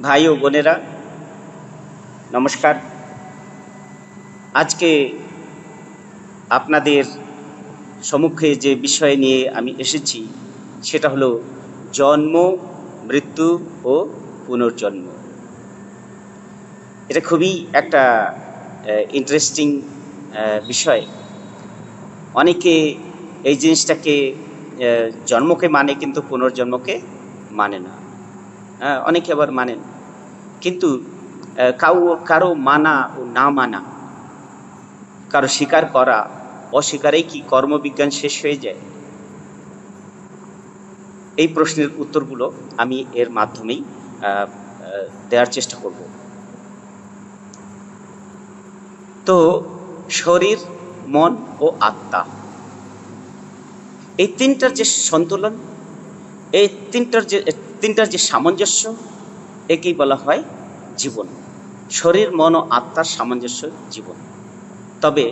ভাই ও বোনেরা, নমস্কার। আজকে আপনাদের সম্মুখে যে বিষয় নিয়ে আমি এসেছি সেটা হলো জন্ম, মৃত্যু ও পুনর্জন্ম। এটা খুবই একটা ইন্টারেস্টিং বিষয়। অনেকে এই জিনিসটাকে জন্মকে মানে, কিন্তু পুনর্জন্মকে মানে না। অনেকে আবার মানেন, কিন্তু কারো মানা ও না মানা, কারো স্বীকার করা অস্বীকারেই কি কর্মবিজ্ঞান শেষ হয়ে যায়? এই প্রশ্নের উত্তরগুলো আমি এর মাধ্যমেই দেওয়ার চেষ্টা করব। তো শরীর, মন ও আত্মা, এই তিনটার যে সন্তুলন, এই তিনটার যে সামঞ্জস্য, একেই বলা হয় জীবন। শরীর, মন ও আত্মার সামঞ্জস্য জীবন। তবে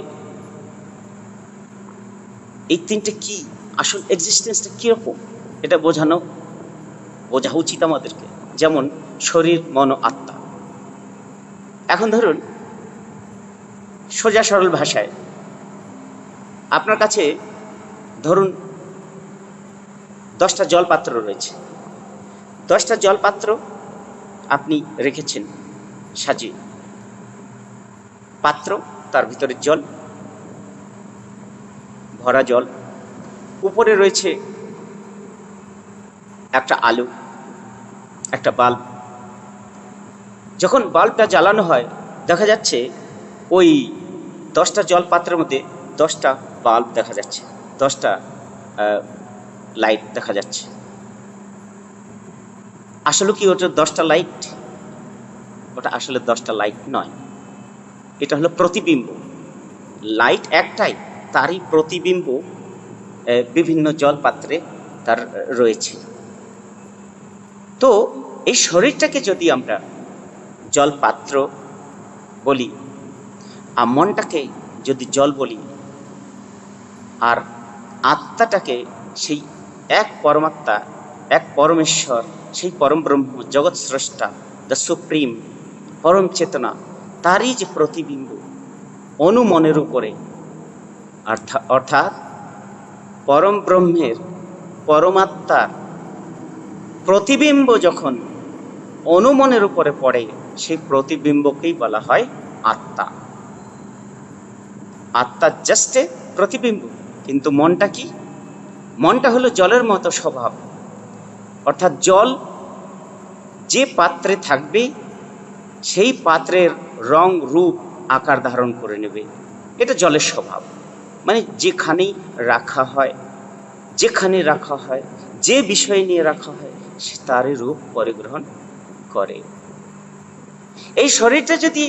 এই তিনটে কি, আসল এক্সিস্টেন্সটা কিরকম, এটা বোঝা উচিত আমাদেরকে। যেমন শরীর, মন ও আত্মা। এখন ধরুন, সোজা সরল ভাষায় আপনার কাছে ধরুন 10টা জলপাত্র রয়েছে। 10টা জলপাত্র আপনি রেখেছেন সাজিয়ে। পাত্র, তার ভিতরে জল, ভরা জল। উপরে রয়েছে একটা আলো, একটা বাল্ব। যখন বাল্বটা জ্বালানো হয়, দেখা যাচ্ছে ওই 10টা জলপাত্রের মধ্যে 10টা বাল্ব দেখা যাচ্ছে, 10টা লাইট দেখা যাচ্ছে। আসলে কি ওটা 10টা লাইট? ওটা আসলে 10টা লাইট নয়, এটা হলো প্রতিবিম্ব। লাইট একটাই, তারই প্রতিবিম্ব বিভিন্ন জলপাত্রে তার রয়েছে। তো এই শরীরটাকে যদি আমরা জলপাত্র বলি, আর মনটাকে যদি জল বলি, আর আত্মাটাকে সেই এক পরমাত্মা, এক পরমেশ্বর, সেই পরম ব্রহ্ম, জগৎ স্রষ্টা, দ্য সুপ্রিম, পরম চেতনা, তারই যে প্রতিবিম্ব অনুমনের উপরে, অর্থাৎ পরম ব্রহ্মের, পরমাত্মার প্রতিবিম্ব যখন অনুমনের উপরে পড়ে, সেই প্রতিবিম্বকেই বলা হয় আত্মা। আত্মা জাস্ট এ প্রতিবিম্ব। কিন্তু মনটা কি? মনটা হলো জলের মতো স্বভাব। অর্থাৎ জল যে পাত্রে থাকবে, সেই পাত্রের রং, রূপ, আকার ধারণ করে নেবে। এটা জলের স্বভাব। মানে যেখানেই রাখা হয়, যে বিষয় নিয়ে রাখা হয়, সে তারই রূপ পরিগ্রহণ করে। এই শরীরটা যদি,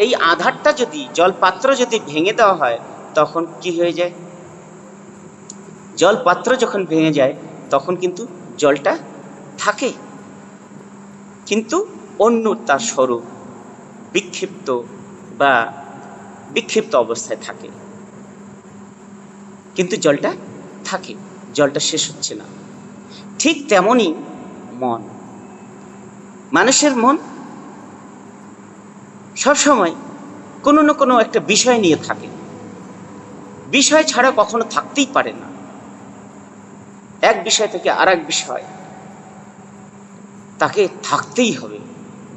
এই আধারটা যদি, জলপাত্র যদি ভেঙে দেওয়া হয়, তখন কি হয়ে যায়? জলপাত্র যখন ভেঙে যায়, তখন কিন্তু জলটা থাকে, কিন্তু অন্য তার স্বরূপ বিক্ষিপ্ত অবস্থায় থাকে। কিন্তু জলটা থাকে, জলটা শেষ হচ্ছে না। ঠিক তেমনই মন, মানুষের মন সবসময় কোনো না কোনো একটা বিষয় নিয়ে থাকে। বিষয় ছাড়া কখনো থাকতেই পারে না। এক বিষয় থেকে আর এক বিষয় তাকে থাকতেই হবে,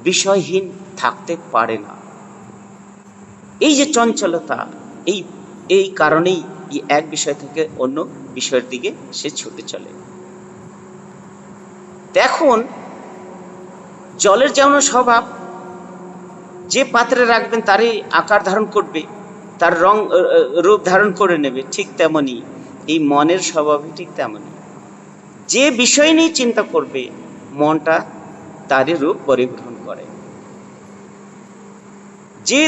বিষয়হীন থাকতে পারে না। এই যে চঞ্চলতা, এই কারণেই এক বিষয় থেকে অন্য বিষয়ের দিকে সে ছুটে চলে। দেখুন, জলের যেমন স্বভাব, যে পাত্রে রাখবেন তারই আকার ধারণ করবে, তার রং, রূপ ধারণ করে নেবে। ঠিক তেমনি এই মনের স্বভাবই ঠিক তেমনি। যে বিষয় নিয়ে চিন্তা করবে, মনটা তারই রূপ পরিগ্রহণ করে। যে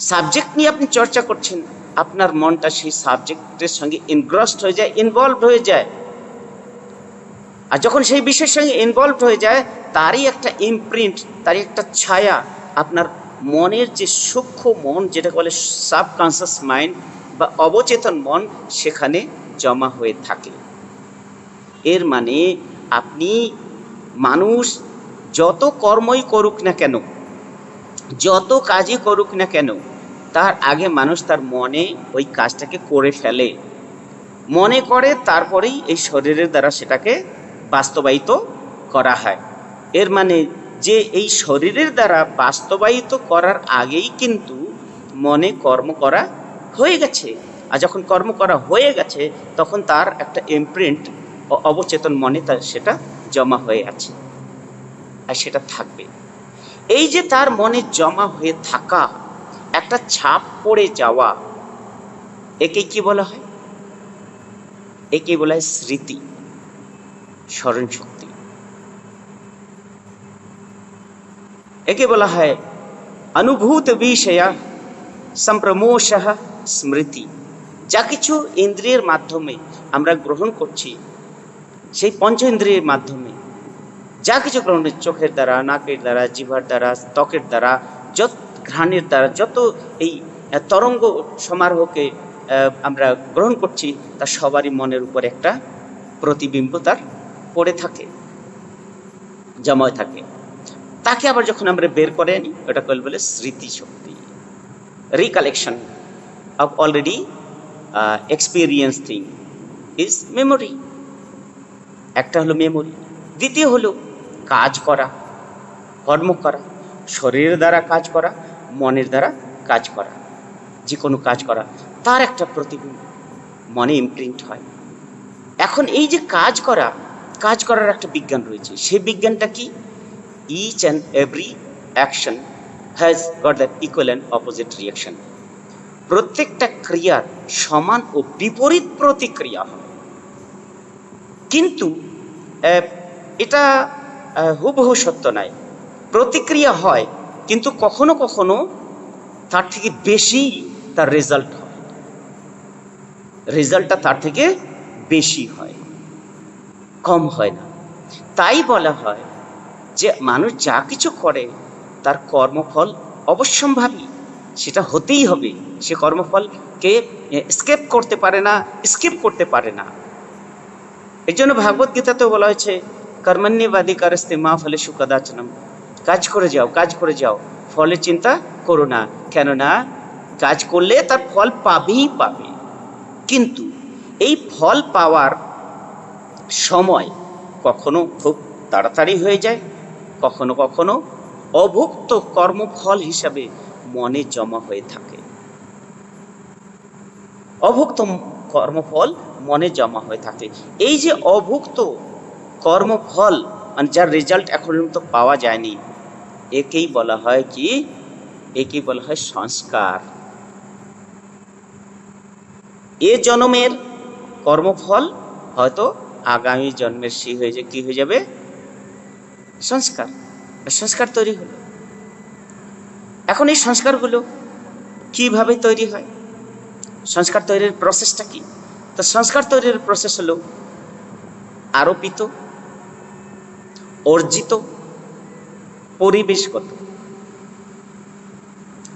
সাবজেক্ট নিয়ে আপনি চর্চা করছেন, আপনার মনটা সেই সাবজেক্টের সঙ্গে ইনগ্রসড হয়ে যায়, ইনভলভ হয়ে যায়। আর যখন সেই বিষয়ের সঙ্গে ইনভলভ হয়ে যায়, তারই একটা ইমপ্রিন্ট, তারই একটা ছায়া আপনার মনের যে সূক্ষ্ম মন, যেটা বলে সাবকনসিয়াস মাইন্ড বা অবচেতন মন, সেখানে জমা হয়ে থাকে। এর মানে আপনি, মানুষ যত কর্মই করুক না কেন, যত কাজই করুক না কেন, তার আগে মানুষ তার মনে ওই কাজটাকে করে ফেলে, মনে করে, তারপরেই এই শরীরের দ্বারা সেটাকে বাস্তবায়িত করা হয়। এর মানে যে এই শরীরের দ্বারা বাস্তবায়িত করার আগেই কিন্তু মনে কর্ম করা হয়ে গেছে। আর যখন কর্ম করা হয়ে গেছে তখন তার একটা ইমপ্রিন্ট অবচেতন মনে তার সেটা জমা হয়ে আছে, আর সেটা থাকবে। এই যে তার মনে জমা হয়ে থাকা, একটা ছাপ পড়ে যাওয়া, একে কি বলা হয়? একে বলা হয় স্মৃতি, স্মরণ শক্তি। একে বলা হয় অনুভূত বিষয়া সম্প্রমোষঃ স্মৃতি। যা কিছু ইন্দ্রিয়ের মাধ্যমে আমরা গ্রহণ করছি, সেই পঞ্চ ইন্দ্রিয়ের মাধ্যমে যা কিছু গ্রহণ, চোখের দ্বারা, নাকের দ্বারা, জিহ্বার দ্বারা, ত্বকের দ্বারা, যত ঘ্রাণের দ্বারা, যত এই তরঙ্গ সমারোহকে আমরা গ্রহণ করছি, তা সবারই মনের উপর একটা প্রতিবিম্ব তার পড়ে থাকে, জমা থাকে। তাকে আবার যখন আমরা বের করে আনি, ওটা বলে স্মৃতি শক্তি, recollection of already experience thing is memory. একটা হলো মেমোরি। দ্বিতীয় হলো কাজ করা, কর্ম করা, শরীরের দ্বারা কাজ করা, মনের দ্বারা কাজ করা, যে কোনো কাজ করা, তার একটা প্রতিবিম্ব মনে ইমপ্রিন্ট হয়। এখন এই যে কাজ করা, কাজ করার একটা বিজ্ঞান রয়েছে। সেই বিজ্ঞানটা কি? Each and every action has got the equal and opposite reaction. প্রত্যেকটা ক্রিয়ার সমান ও বিপরীত প্রতিক্রিয়া হয়, কিন্তু এটা হুবহু সত্য নয়। প্রতিক্রিয়া হয়, কিন্তু কখনো কখনো তার থেকে বেশি তার রেজাল্ট হয়, রেজাল্টটা তার থেকে বেশি হয়, কম হয় না। তাই বলা হয় যে মানুষ যা কিছু করে তার কর্মফল অবশ্যম্ভাবী, সেটা হতেই হবে। সে কর্মফলকে স্কিপ করতে পারে না, স্কিপ করতে পারে না। এই জন্য ভাগবত গীতাতেও বলা হয়েছে কর্মণ্যেবাধিকারস্তে মা ফলেষু কদাচনম। কাজ করে যাও, কাজ করে যাও, ফলের চিন্তা করো না, কেননা কাজ করলে তার ফল পাবেই পাবে। কিন্তু এই ফল পাওয়ার সময় কখনো খুব তাড়াতাড়ি হয়ে যায়, কখনো কখনো অভুক্ত কর্মফল হিসাবে মনে জমা হয়ে থাকে। অভুক্ত কর্মফল মনে জমা হয়ে থাকে। এই যে অভুক্ত কর্মফল, মানে যার রেজাল্ট এখন পর্যন্ত পাওয়া যায়নি, একেই বলা হয় কি? একেই বলা হয় সংস্কার। এ জন্মের কর্মফল হয়তো আগামী জন্মের সেই হয়ে যায়, কি হয়ে যাবে? সংস্কার। সংস্কার তৈরি হলো। এখন এই সংস্কারগুলো কিভাবে তৈরি হয়? সংস্কার তৈরির প্রসেসটা কি? তো সংস্কার তৈরির প্রসেস হলো আরোপিত, অর্জিত, পরিবেশগত।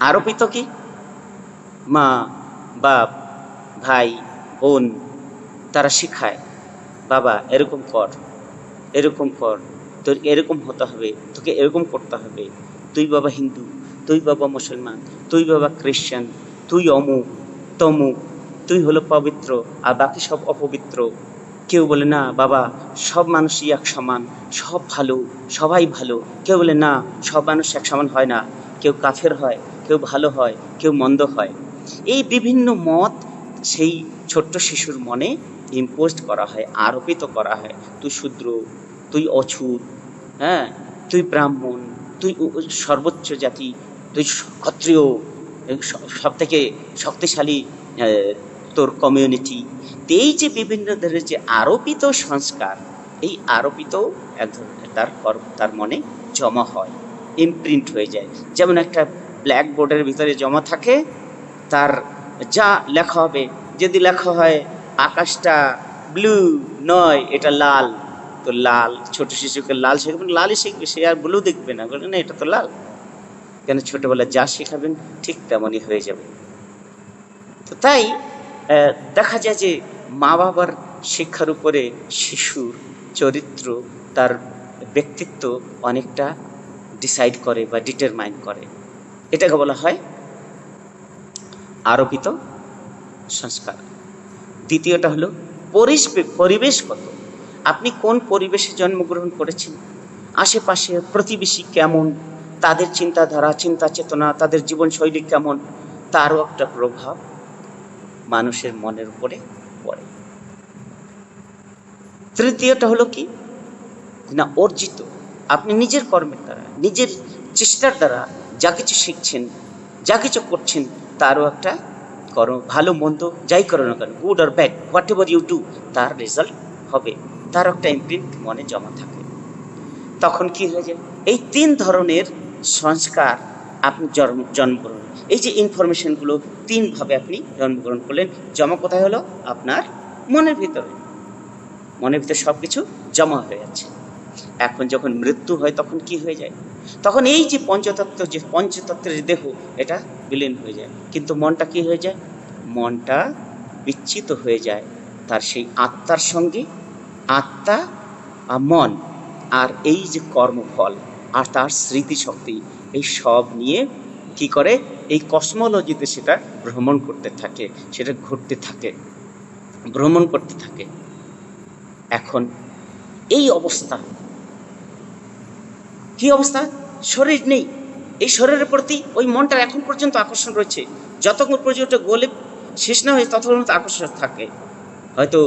আরোপিত কি? মা, বাপ, ভাই, বোন, তারা শিখায়, বাবা এরকম কর, এরকম কর, তোর এরকম হতে হবে, তোকে এরকম করতে হবে, তুই বাবা হিন্দু, তুই বাবা মুসলমান, তুই বাবা খ্রিস্টান, তুই অমুক তমুক, তুই হলো পবিত্র আর বাকি সব অপবিত্র। কেউ বলে না বাবা সব মানুষই এক সমান, সব ভালো, সবাই ভালো। কেউ বলে না সব মানুষ এক সমান হয় না, কেউ কাফের হয়, কেউ ভালো হয়, কেউ মন্দ হয়। এই বিভিন্ন মত সেই ছোট্ট শিশুর মনে ইম্পোজ করা হয়, আরোপিত করা হয়। তুই শূদ্র, তুই অছুত, হ্যাঁ, তুই ব্রাহ্মণ, তুই সর্বোচ্চ জাতি, তুই ক্ষত্রিয়, সব থেকে শক্তিশালী তোর কমিউনিটি। এই যে বিভিন্ন ধরনের যে আরোপিত সংস্কার, এই আরোপিত এক ধরনের তার মনে জমা হয়, ইমপ্রিন্ট হয়ে যায়। যেমন একটা ব্ল্যাকবোর্ডের ভিতরে জমা থাকে, তার যা লেখা হবে, যদি লেখা হয় আকাশটা ব্লু নয়, এটা লাল, তো লাল, ছোট শিশুকে লাল শেখাবেন, লালই শিখবে, সে আর ব্লু দেখবে না, বলে না এটা তো লাল। কেন? ছোটবেলায় যা শেখাবেন ঠিক তেমনই হয়ে যাবে। তো তাই দেখা যায় যে মা বাবার শিক্ষার উপরে শিশুর চরিত্র, তার ব্যক্তিত্ব অনেকটা ডিসাইড করে বা ডিটারমাইন করে। এটাকে বলা হয় আরোপিত সংস্কার। দ্বিতীয়টা হলো পরিবেশগত। আপনি কোন পরিবেশে জন্মগ্রহণ করেছেন, আশেপাশে প্রতিবেশী কেমন, তাদের চিন্তাধারা, চিন্তা চেতনা, তাদের জীবনশৈলী কেমন, তারও একটা প্রভাব মানুষের মনের উপরে পড়ে। তৃতীয়টা হলো কি না, অর্জিত। আপনি নিজের কর্মের দ্বারা, নিজের চেষ্টার দ্বারা যা কিছু শিখছেন, যা কিছু করছেন, তারও একটা ভালো মন্দ যাই করো না কেন, গুড আর bad, what ever you do, তার রেজাল্ট হবে, তার একটা ইমপ্রিন্ট মনে জমা থাকে। তখন কি হয়ে যায়, এই 3 ধরনের সংস্কার আপনি জন্মগ্রহণ, এই যে ইনফরমেশনগুলো 3 ভাবে আপনি জন্মগ্রহণ করলেন, জমা কোথায় হলো, আপনার মনের ভিতরে। মনের ভিতরে সবকিছু জমা হয়ে যাচ্ছে। এখন যখন মৃত্যু হয় তখন কি হয়ে যায়, তখন এই যে পঞ্চতত্ত্বের দেহ এটা বিলীন হয়ে যায়, কিন্তু মনটা কি হয়ে যায়, মনটা বিচ্ছিত হয়ে যায় তার সেই আত্মার সঙ্গে। আত্মা আর মন আর এই যে কর্মফল আর তার স্মৃতিশক্তি, এই সব নিয়ে কি করে, এই কসমোলজিতে সেটা ভ্রমণ করতে থাকে, সেটা ঘুরতে থাকে, ভ্রমণ করতে থাকে। এখন এই অবস্থা, কি অবস্থা, শরীর নেই, এই শরীরের প্রতি ওই মনটার এখন পর্যন্ত আকর্ষণ রয়েছে। যতক্ষণ পর্যন্ত গলে শেষ না হয়ে ততক্ষণ আকর্ষণ থাকে। হয়তো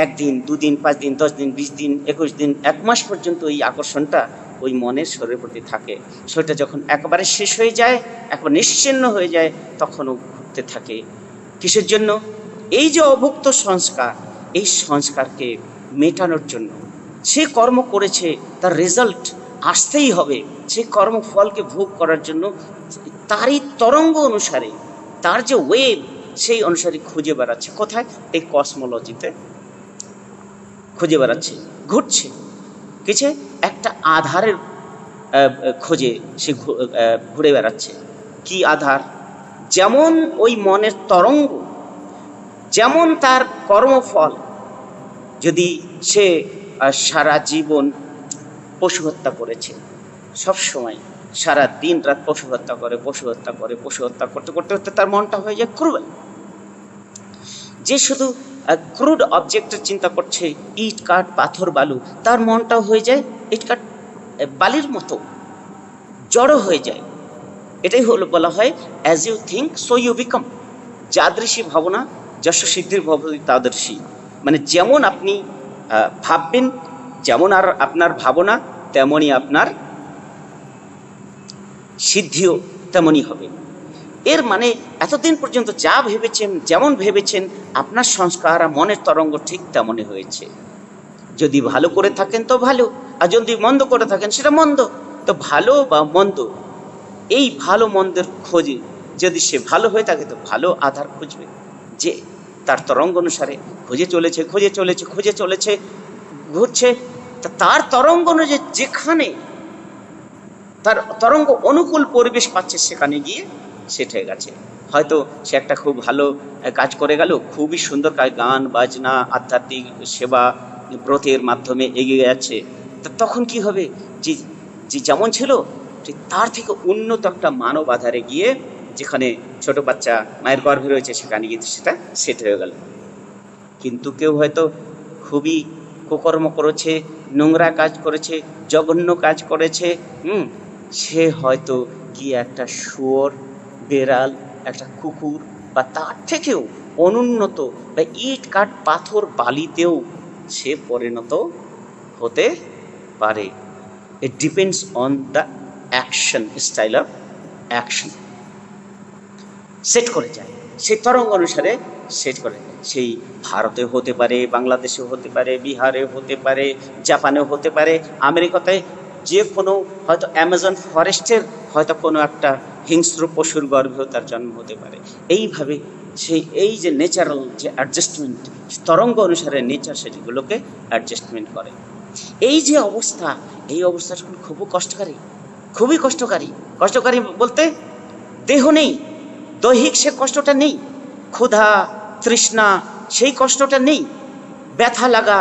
1 দিন, 2 দিন, 5 দিন, 10 দিন, 20 দিন, 21 দিন, 1 মাস পর্যন্ত এই আকর্ষণটা ওই মনের শরীরের প্রতি থাকে। সেটা যখন একবারে শেষ হয়ে যায়, একবার নিশ্চিহ্ন হয়ে যায়, তখনও ঘুরতে থাকে। কিসের জন্য, এই যে অভুক্ত সংস্কার, এই সংস্কারকে মেটানোর জন্য। সে কর্ম করেছে, তার রেজাল্ট আসতেই হবে, সে কর্মফলকে ভোগ করার জন্য তারই তরঙ্গ অনুসারে, তার যে ওয়েভ, সেই অনুসারে খুঁজে বেড়াচ্ছে। কোথায়, এই কসমোলজিতে খুঁজে বেড়াচ্ছে, ঘুরছে। কিছু একটা আধারের খোঁজে সে ঘুরে বেড়াচ্ছে। কি আধার, যেমন ওই মনের তরঙ্গ, যেমন তার কর্মফল। যদি সে সারা জীবন পশু হত্যা করেছে, সব সময় সারা দিন রাত পশু হত্যা করে, পশু হত্যা করে, পশু হত্যা করতে করতে করতে তার মনটা হয়ে যায় ক্রুয়েল। যে শুধু ক্রুড অবজেক্টের চিন্তা করছে, ইট কাঠ পাথর বালু, তার মনটাও হয়ে যায় ইট কাঠ বালির মতো জড়ো হয়ে যায়। এটাই হলো বলা হয় as you think so you become. যাদৃশী ভাবনা যশ সিদ্ধির ভবতি তাদৃশী। মানে যেমন আপনি ভাববেন, যেমন আর আপনার ভাবনা, তেমনই আপনার সিদ্ধিও তেমনই হবে। এর মানে এতদিন পর্যন্ত যা ভেবেছেন, যেমন ভেবেছেন, আপনার সংস্কার আর মনের তরঙ্গ ঠিক তেমনই হয়েছে। যদি ভালো করে থাকেন তো ভালো, আর যদি মন্দ করে থাকেন সেটা মন্দ। তো ভালো বা মন্দ, এই ভালো মন্দের খোঁজে যদি সে ভালো হয়ে থাকে তো ভালো আধার খুঁজবে, যে তার তরঙ্গ অনুসারে খুঁজে চলেছে, খুঁজে চলেছে, খুঁজে চলেছে, ঘুরছে। তার তরঙ্গ অনুযায়ী যেখানে তার তরঙ্গ অনুকূল পরিবেশ পাচ্ছে, সেখানে গিয়ে সেট হয়ে গেছে। হয়তো সে একটা খুব ভালো কাজ করে গেল, খুবই সুন্দর কাজ, গান বাজনা, আধ্যাত্মিক সেবা, ব্রতের মাধ্যমে এগিয়ে যাচ্ছে। তখন কি হবে, যে যেমন ছিল তার থেকে উন্নত একটা মানব আধারে গিয়ে, যেখানে ছোট বাচ্চা মায়ের গর্ভে রয়েছে, সেখানে গিয়ে সেটা সেট হয়ে গেল। কিন্তু কেউ হয়তো খুবই কুকর্ম করেছে, নোংরা কাজ করেছে, জঘন্য কাজ করেছে, সে হয়তো গিয়ে একটা শুয়োর, বেড়াল, একটা কুকুর বা তার থেকেও অনুন্নত বা ইট কাঠ পাথর বালিতেও সে পরিণত হতে পারে। It depends on the action, style of action. Set করে যায়, সেই তরঙ্গ অনুসারে সেট করে। সেই ভারতে হতে পারে, বাংলাদেশেও হতে পারে, বিহারে হতে পারে, জাপানেও হতে পারে, আমেরিকাতে যে কোনো, হয়তো অ্যামাজন ফরেস্টের হয়তো কোনো একটা হিংস্র পশুর গর্ভেও তার জন্ম হতে পারে। এইভাবে সেই এই যে ন্যাচারাল যে অ্যাডজাস্টমেন্ট, তরঙ্গ অনুসারে নেচার সেগুলোকে অ্যাডজাস্টমেন্ট করে। এই যে অবস্থা, এই অবস্থাটা খুবই কষ্টকারী, খুবই কষ্টকারী। কষ্টকারী বলতে দেহ নেই, দৈহিক সে কষ্টটা নেই, ক্ষুধা তৃষ্ণা সেই কষ্টটা নেই, ব্যথা লাগা,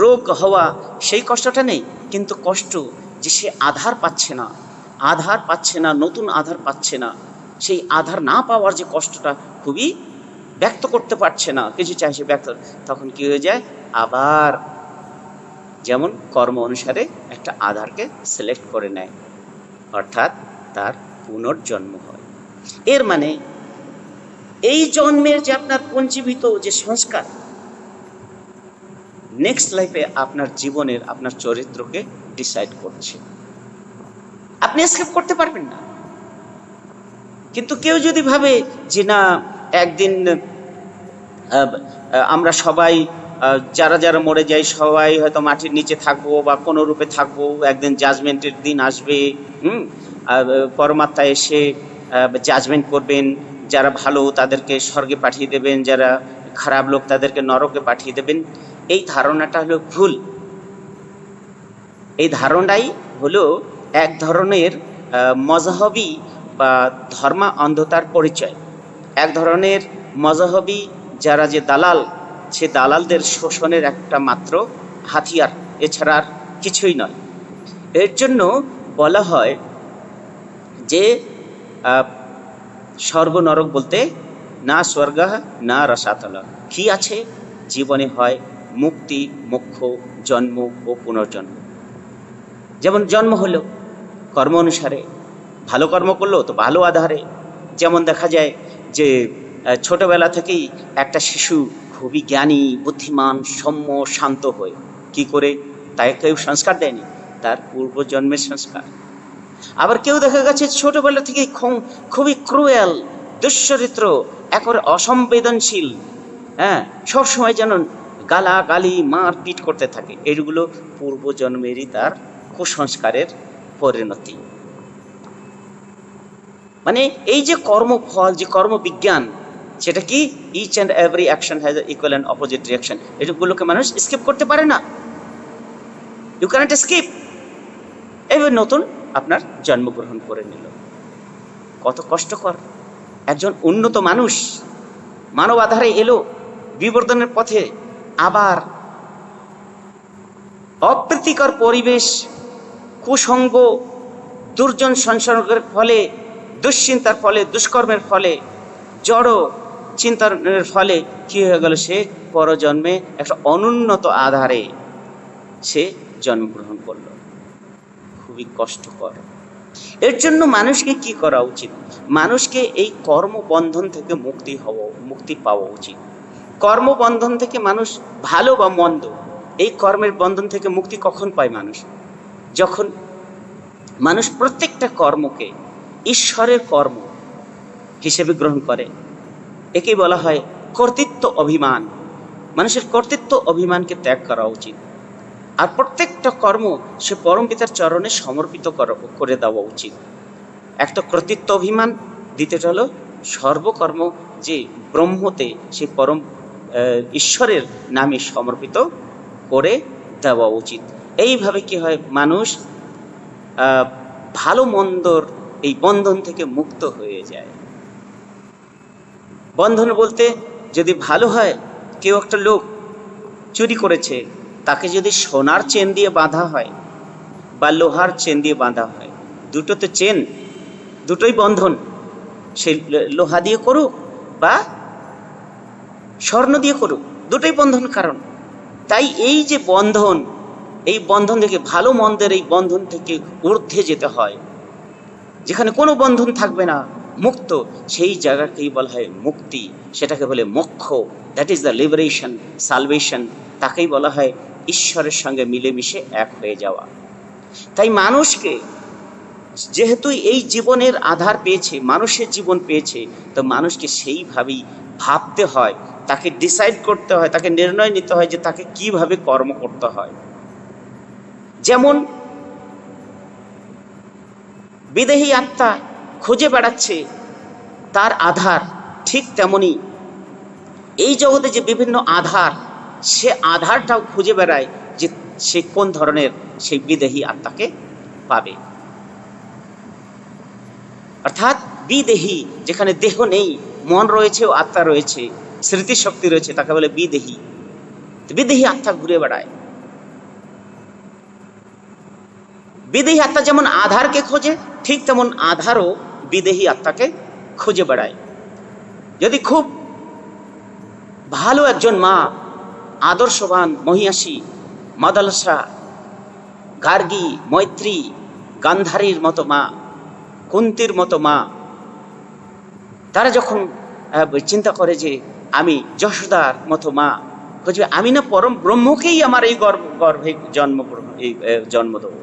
রোগ হওয়া সেই কষ্টটা নেই, কিন্তু কষ্ট যে সে আধার পাচ্ছে না, নতুন আধার পাচ্ছে না, সেই আধার না পাওয়ার যে কষ্টটা খুবই ব্যক্ত করতে পারছে না, কিছু চাইছে ব্যক্ত, তখন কি হয়ে যায়, আবার যেমন কর্ম অনুসারে একটা আধারকে সিলেক্ট করে নেয়, অর্থাৎ তার পুনর্জন্ম হয়। এর মানে এই জন্মের যে আপনার পঞ্জীভূত যে সংস্কার, নেক্সট লাইফে আপনার জীবনের আপনার চরিত্রকে ডিসাইড করছে। আপনি এসকেপ করতে পারবেন না। কিন্তু কেউ যদি ভাবে যে না, একদিন আমরা সবাই যারা যারা মরে যাই সবাই হয়তো মাটির নিচে থাকবো বা কোনো রূপে থাকবো, একদিন জাজমেন্টের দিন আসবে, পরমাত্মা এসে জাজমেন্ট করবেন, যারা ভালো তাদেরকে স্বর্গে পাঠিয়ে দেবেন, যারা খারাপ লোক তাদেরকে নরকে পাঠিয়ে দেবেন, এই ধারণাটা হলো ভুল। এই ধারণাই হলো এক ধরনের মজহবি বা ধর্মা অন্ধতার পরিচয়, এক ধরনের মজহবি যারা যে দালাল, সে দালালদের শোষণের একটা মাত্র হাতিয়ার, এছাড়া আর কিছুই নয়। এর জন্য বলা হয় যে স্বর্গ নরক বলতে না স্বর্গ না রসাতল, কি আছে জীবনে হয় মুক্তি, মোক্ষ, জন্ম ও পুনর্জন্ম। যেমন জন্ম হলো কর্ম অনুসারে, ভালো কর্ম করলো তো ভালো আধারে। যেমন দেখা যায় যে ছোটবেলা থেকেই একটা শিশু খুবই জ্ঞানী, বুদ্ধিমান, সৌম্য, শান্ত হয়, কি করে, তাই কেউ সংস্কার দেয়নি, তার পূর্বজন্মের সংস্কার। আবার কেউ দেখা গেছে ছোটবেলা থেকে খুবই ক্রুয়েল, দুশ্চরিত্র, একেবারে অসংবেদনশীল, সবসময় যেন গালাগালি মারপিট করতে থাকে। এগুলো পূর্বজন্মেরই তার কুসংস্কারের পরিণতি। মানে এই যে কর্মফল, যে কর্মবিজ্ঞান, সেটা কি each and every action has equal and opposite reaction. এগুলোকে মানুষ স্কিপ করতে পারে না, ইউ ক্যানট স্কিপ। এবার নতুন আপনার জন্মগ্রহণ করে নিল, কত কষ্টকর। একজন উন্নত মানুষ মানব আধারে এলো বিবর্তনের পথে, আবার অপ্রীতিকর পরিবেশ, কুসঙ্গ, দুর্জন সংসর্গের ফলে, দুশ্চিন্তার ফলে, দুষ্কর্মের ফলে, জড় চিন্তার ফলে কি হয়ে গেল, সে পরজন্মে একটা অনুন্নত আধারে সে জন্মগ্রহণ করলো। খুবই কষ্টকর। এর জন্য মানুষকে কি করা উচিত? মানুষকে এই কর্মবন্ধন থেকে মুক্তি পাওয়া উচিত। কর্মবন্ধন থেকে মানুষ, ভালো বা মন্দ, এই কর্মের বন্ধন থেকে মুক্তি কখন পায় মানুষ? যখন মানুষ প্রত্যেকটা কর্মকে ঈশ্বরের কর্ম হিসেবে গ্রহণ করে। একেই বলা হয় কর্তৃত্ব অভিমান। মানুষের কর্তৃত্ব অভিমানকে ত্যাগ করা উচিত, আর প্রত্যেকটা কর্ম সে পরম পিতার চরণে সমর্পিত করে দেওয়া উচিত। একটা কর্তৃত্ব অভিমান, দ্বিতীয়টা হলো সর্বকর্ম যে ব্রহ্মতে, সেই পরম ঈশ্বরের নামে সমর্পিত করে দেওয়া উচিত। এইভাবে কি হয়, মানুষ ভালো মন্দর এই বন্ধন থেকে মুক্ত হয়ে যায়। বন্ধন বলতে, যদি ভালো হয়, কেউ একটা লোক চুরি করেছে, তাকে যদি সোনার চেন দিয়ে বাঁধা হয় বা লোহার চেন দিয়ে বাঁধা হয়, দুটো তো চেন, দুটোই বন্ধন, সে লোহা দিয়ে করুক বা স্বর্ণ দিয়ে করুক, দুটোই বন্ধন। কারণ তাই এই যে বন্ধন, এই বন্ধন থেকে, ভালো মন্দের এই বন্ধন থেকে ঊর্ধ্বে যেতে হয়, যেখানে কোনো বন্ধন থাকবে না, মুক্ত, সেই জায়গাকেই বলা হয় মুক্তি, সেটাকে বলে মোক্ষ, that is the liberation, salvation. তাকেই বলা হয় ঈশ্বরের সঙ্গে মিলেমিশে এক হয়ে যাওয়া। তাই মানুষকে, যেহেতু এই জীবনের আধার পেয়েছে, মানুষের জীবন পেয়েছে, তো মানুষকে সেইভাবেই ভাবতে হয়, তাকে ডিসাইড করতে হয়, তাকে নির্ণয় নিতে হয় যে তাকে কিভাবে কর্ম করতে হয়। যেমন বিদেহী আত্মা খুঁজে বেড়াচ্ছে তার আধার, ঠিক তেমনি এই জগতে যে বিভিন্ন আধার, সে আধারটাও খুঁজে বেড়ায় যে সে কোন ধরনের সেই বিদেহী আত্মাকে পাবে। অর্থাৎ বিদেহী, যেখানে দেহ নেই, মন রয়েছে ও আত্মা রয়েছে, স্মৃতিশক্তি রয়েছে, তাকে বলে বিদেহী। বিদেহী আত্মা ঘুরে বেড়ায়। বিদেহী আত্মা যেমন আধারকে খোঁজে, ঠিক তেমন আধারও বিদেহী আত্মাকে খুঁজে বেড়ায়। যদি খুব ভালো একজন মা, আদর্শবান মহিয়াসী, মাদালসা, গার্গী, মৈত্রী, গান্ধারীর মতো মা, কুন্তির মতো মা, তারা যখন চিন্তা করে যে আমি যশোদার মতো মা খুঁজবে, আমি না পরম ব্রহ্মকেই আমার এই গর্ভে জন্ম দেবো,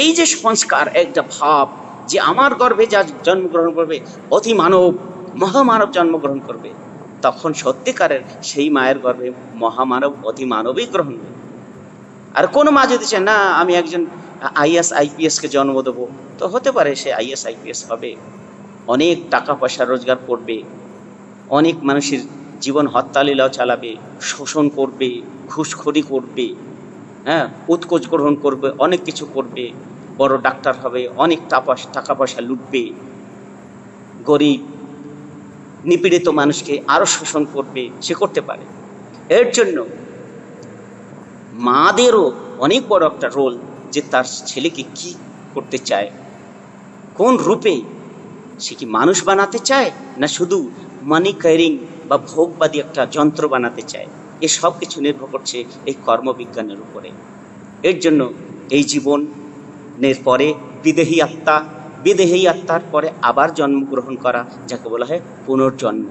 এই যে সংস্কার, একটা ভাব যে আমার গর্ভে যা জন্মগ্রহণ করবে অতি মানব, মহামানব জন্মগ্রহণ করবে, তখন সত্যিকারের সেই মায়ের গর্ভে মহামানব, অতি মানবই গ্রহণ করবে। আর কোনো মা যদি চায় না আমি একজন IAS IPS কে জন্ম দেবো, তো হতে পারে সে IAS IPS হবে, অনেক টাকা পয়সা রোজগার করবে, অনেক মানুষের জীবন হত্যালীলাও চালাবে, শোষণ করবে, ঘুষখড়ি করবে, হ্যাঁ, উৎকোচ গ্রহণ করবে, অনেক কিছু করবে, বড় ডাক্তার হবে, অনেক টাকা পয়সা লুটবে, গরিব নিপীড়িত মানুষকে আরো শোষণ করবে, সে করতে পারে। এর জন্য মাদেরও অনেক বড় একটা রোল, যে তার ছেলেকে কি করতে চায়, কোন রূপে, সে কি মানুষ বানাতে চায় না শুধু মানি ক্যারিং বা ভোগবাদী একটা যন্ত্র বানাতে চায়, এ সব কিছু নির্ভর করছে এই কর্মবিজ্ঞানের উপরে। এর জন্য এই জীবনের পরে বিদেহী আত্মা, বিদেহী আত্মার পরে আবার জন্মগ্রহণ করা, যাকে বলা হয় পুনর্জন্ম।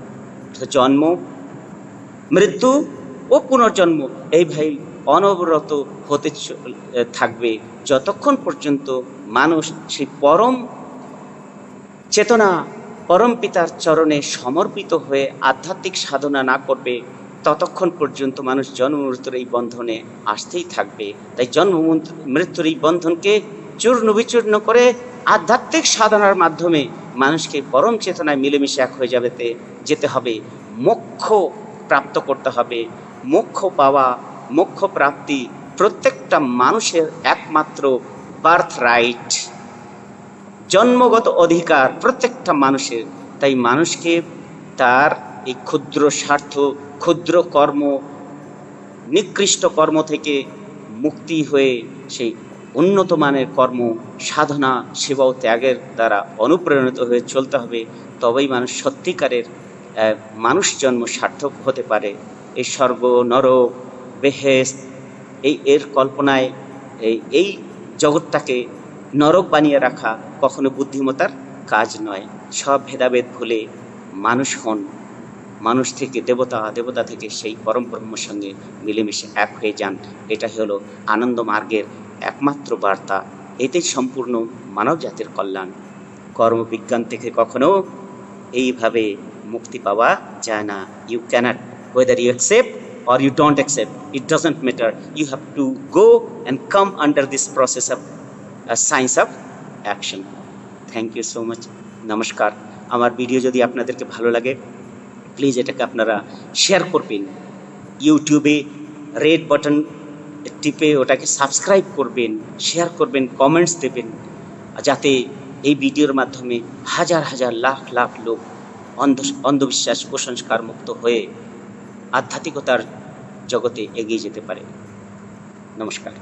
জন্ম, মৃত্যু ও পুনর্জন্ম এই ভাই অনবরত হতে থাকবে, যতক্ষণ পর্যন্ত মানুষ সেই পরম চেতনা, পরম পিতার চরণে সমর্পিত হয়ে আধ্যাত্মিক সাধনা না করবে, ততক্ষণ পর্যন্ত মানুষ জন্ম মৃত্যুর এই বন্ধনে আসতেই থাকবে। তাই জন্ম মৃত্যুর এই বন্ধনকে চূর্ণ বিচূর্ণ করে আধ্যাত্মিক সাধনার মাধ্যমে মানুষকে পরম চেতনায় মিলেমিশে এক হয়ে যেতে হবে, মোক্ষ প্রাপ্ত করতে হবে। মোক্ষ পাওয়া, মোক্ষ প্রাপ্তি প্রত্যেকটা মানুষের একমাত্র বার্থ রাইট, জন্মগত অধিকার প্রত্যেকটা মানুষের। তাই মানুষকে তার এই ক্ষুদ্র স্বার্থ, ক্ষুদ্র কর্ম, নিকৃষ্ট কর্ম থেকে মুক্তি হয়ে সেই উন্নত মানের কর্ম, সাধনা, সেবা ও ত্যাগের দ্বারা অনুপ্রাণিত হয়ে চলতে হবে। তবেই মানুষ সত্যিকারের মানুষ জন্ম সার্থক হতে পারে। এই স্বর্গ, নরক, বেহেশত, এর কল্পনায় এই জগৎটাকে নরক বানিয়ে রাখা কখনো বুদ্ধিমত্তার কাজ নয়। সব ভেদাভেদ ভুলে মানুষ হন, মানুষ থেকে দেবতা, দেবতা থেকে সেই পরম ব্রহ্মের সঙ্গে মিলেমিশে এক হয়ে যান। এটা হলো আনন্দ মার্গের একমাত্র বার্তা। এতে সম্পূর্ণ মানব জাতির কল্যাণ। কর্মবিজ্ঞান থেকে কখনো এইভাবে মুক্তি পাওয়া যায় না। You can't, whether you accept or you don't accept, it doesn't matter. You have to go and come under this process of science of action. Thank you so much. নমস্কার। আমার ভিডিও যদি আপনাদেরকে ভালো লাগে, প্লিজ এটাকে আপনারা share করবেন, ইউটিউবে রেড বাটন টিপে ওটাকে সাবস্ক্রাইব করবেন, শেয়ার করবেন, কমেন্টস দেবেন, যাতে এই ভিডিওর মাধ্যমে হাজার হাজার লাখ লাখ লোক অন্ধবিশ্বাস, কুসংস্কার মুক্ত হয়ে আধ্যাত্মিকতার জগতে এগিয়ে যেতে পারে। নমস্কার।